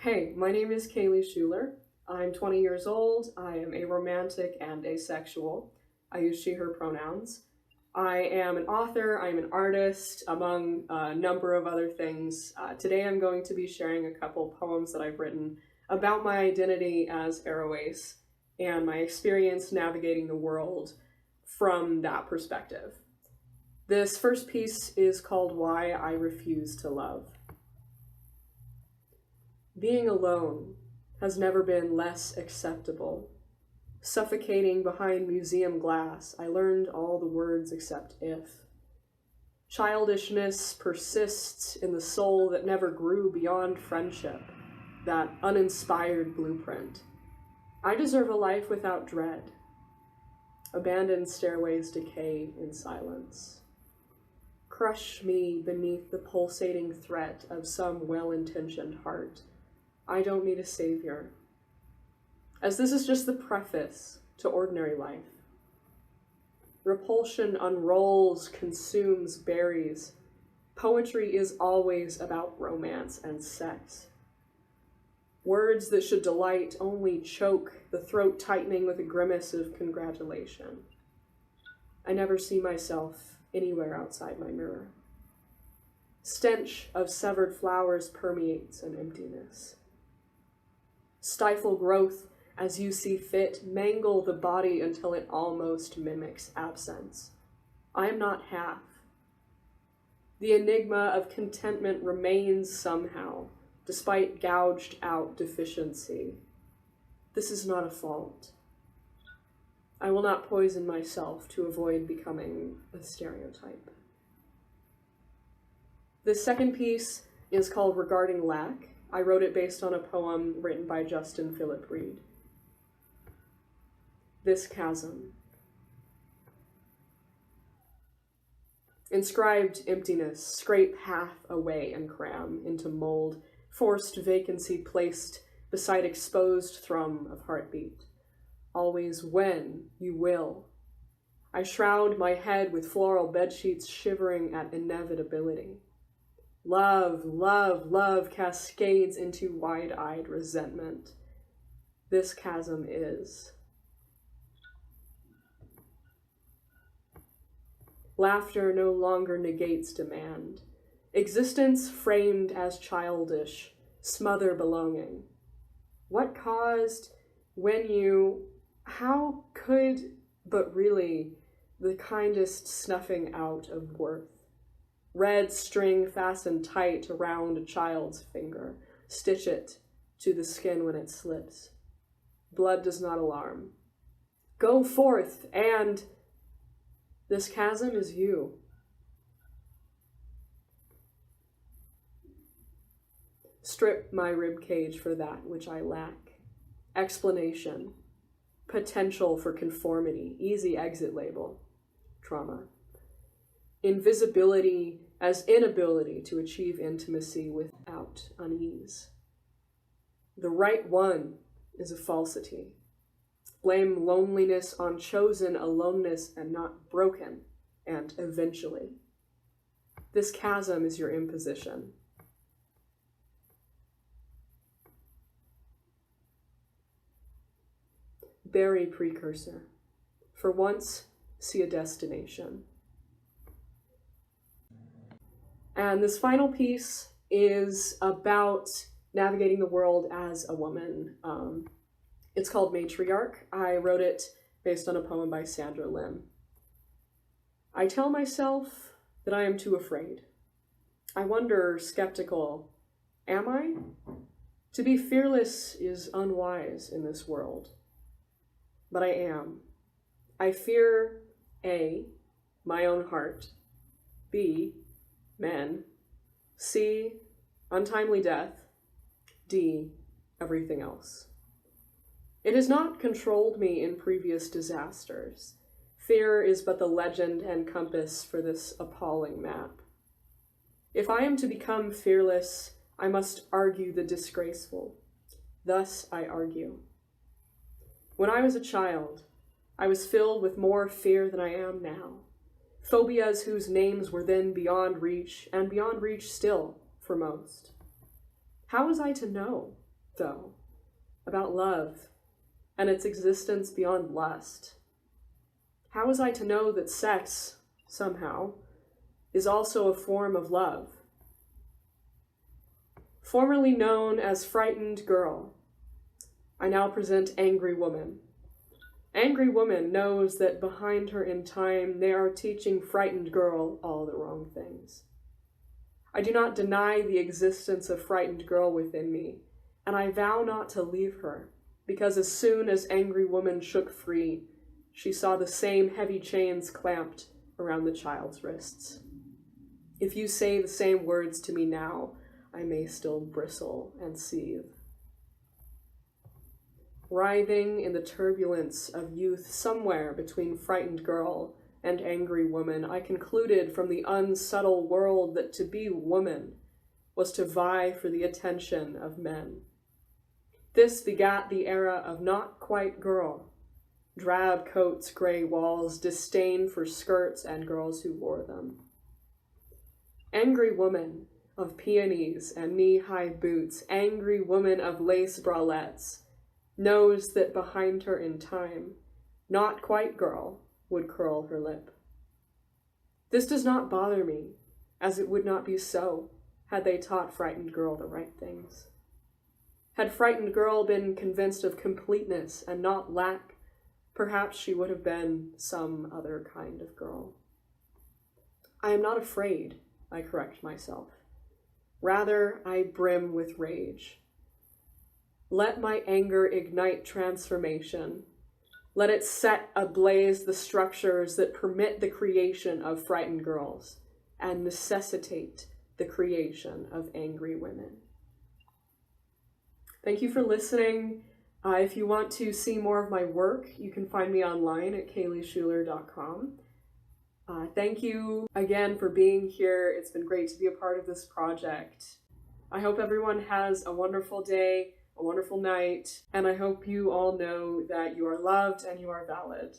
Hey, my name is Kaylee Schuler. I'm 20 years old. I am aromantic and asexual. I use she, her pronouns. I am an author, I'm an artist, among a number of other things. Today I'm going to be sharing a couple poems that I've written about my identity as Aroace and my experience navigating the world from that perspective. This first piece is called Why I Refuse to Love. Being alone has never been less acceptable. Suffocating behind museum glass, I learned all the words except if. Childishness persists in the soul that never grew beyond friendship, that uninspired blueprint. I deserve a life without dread. Abandoned stairways decay in silence. Crush me beneath the pulsating threat of some well-intentioned heart. I don't need a savior. As this is just the preface to ordinary life. Repulsion unrolls, consumes, buries. Poetry is always about romance and sex. Words that should delight only choke, the throat tightening with a grimace of congratulation. I never see myself anywhere outside my mirror. Stench of severed flowers permeates an emptiness. Stifle growth as you see fit, mangle the body until it almost mimics absence. I am not half. The enigma of contentment remains somehow, despite gouged out deficiency. This is not a fault. I will not poison myself to avoid becoming a stereotype. The second piece is called Regarding Lack. I wrote it based on a poem written by Justin Philip Reed. This chasm. Inscribed emptiness, scrape half away and cram into mold, forced vacancy placed beside exposed thrum of heartbeat. Always when you will. I shroud my head with floral bedsheets shivering at inevitability. Love, love, love cascades into wide-eyed resentment. This chasm is. Laughter no longer negates demand. Existence framed as childish, smother belonging. What caused, when you, how could, but really, the kindest snuffing out of worth? Red string fastened tight around a child's finger. Stitch it to the skin when it slips. Blood does not alarm. Go forth and this chasm is you. Strip my ribcage for that which I lack. Explanation. Potential for conformity. Easy exit label. Trauma. Invisibility as inability to achieve intimacy without unease. The right one is a falsity. Blame loneliness on chosen aloneness and not broken, and eventually. This chasm is your imposition. Bury precursor. For once, see a destination. And this final piece is about navigating the world as a woman. It's called Matriarch. I wrote it based on a poem by Sandra Lim. I tell myself that I am too afraid. I wonder, skeptical, am I? To be fearless is unwise in this world. But I am. I fear A, my own heart, B, men, C, untimely death, D, everything else. It has not controlled me in previous disasters. Fear is but the legend and compass for this appalling map. If I am to become fearless, I must argue the disgraceful. Thus I argue. When I was a child, I was filled with more fear than I am now. Phobias whose names were then beyond reach, and beyond reach still for most. How was I to know? though, about love and its existence beyond lust. How was I to know that sex, somehow, is also a form of love? Formerly known as Frightened Girl, I now present Angry Woman. Angry Woman knows that behind her in time they are teaching Frightened Girl all the wrong things. I do not deny the existence of Frightened Girl within me, and I vow not to leave her, because as soon as Angry Woman shook free, she saw the same heavy chains clamped around the child's wrists. If you say the same words to me now, I may still bristle and seethe. Writhing in the turbulence of youth somewhere between Frightened Girl and Angry Woman, I concluded from the unsubtle world that to be woman was to vie for the attention of men. This begat the era of not quite girl, drab coats, gray walls, disdain for skirts and girls who wore them. Angry Woman of peonies and knee-high boots, Angry Woman of lace bralettes, knows that behind her in time, not quite girl would curl her lip. This does not bother me, as it would not be so had they taught Frightened Girl the right things. Had Frightened Girl been convinced of completeness and not lack, perhaps she would have been some other kind of girl. I am not afraid, I correct myself. Rather, I brim with rage. Let my anger ignite transformation. Let it set ablaze the structures that permit the creation of frightened girls and necessitate the creation of angry women. Thank you for listening. If you want to see more of my work, you can find me online at kayleeschuler.com. Thank you again for being here. It's been great to be a part of this project. I hope everyone has a wonderful day, a wonderful night, and I hope you all know that you are loved and you are valid.